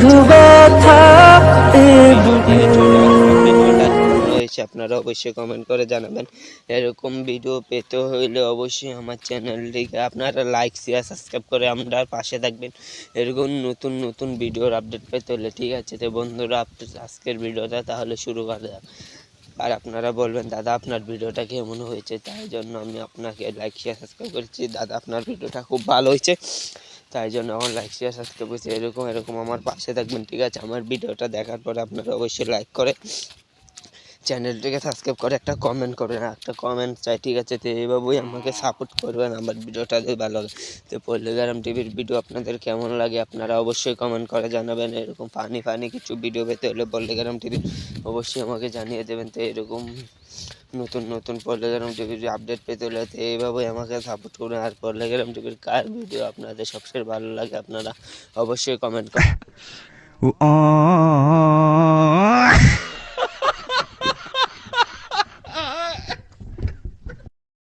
শুধু ব্যথা এ বুকে। ভিডিওটা কেমন হয়েছে আপনারা অবশ্যই কমেন্ট করে জানাবেন। এরকম ভিডিও পেতে হইলে অবশ্যই আমার চ্যানেলটিকে আপনারা লাইক শেয়ার সাবস্ক্রাইব করে আমরা পাশে থাকবেন এরকম নতুন নতুন ভিডিওর আপডেট পেতে হলে। ঠিক আছে তো বন্ধুরা, আজকের ভিডিওটা তাহলে শুরু করা যাক। আর আপনারা বলবেন দাদা আপনার ভিডিওটা কেমন হয়েছে, তাই জন্য আমি আপনাকে লাইক শেয়ার সাবস্ক্রাইব করেছি। দাদা আপনার ভিডিওটা খুব ভালো হয়েছে, তাই জন্য আমার লাইক শেয়ার সাবস্ক্রাইব করেছি। এরকম আমার পাশে থাকবেন। ঠিক আছে, আমার ভিডিওটা দেখার পরে আপনারা অবশ্যই লাইক করে চ্যানেলটিকে সাবস্ক্রাইব করে একটা কমেন্ট করবেন, একটা কমেন্ট চাই। ঠিক আছে, তো এইভাবেই আমাকে সাপোর্ট করবেন আমার ভিডিওটা যদি ভালো লাগে। তো পল্লীগ্রাম টিভির ভিডিও আপনাদের কেমন লাগে আপনারা অবশ্যই কমেন্ট করে জানাবেন। এরকম ফানি কিছু ভিডিও পেতে হলে পল্লীগ্রাম টিভি অবশ্যই আমাকে জানিয়ে দেবেন। তো এরকম নতুন নতুন পল্লীগ্রাম টিভির আপডেট পেতে হলে তো এইভাবেই আমাকে সাপোর্ট করুন। আর পল্লীগ্রাম টিভির কার ভিডিও আপনাদের সবচেয়ে ভালো লাগে আপনারা অবশ্যই কমেন্ট করেন।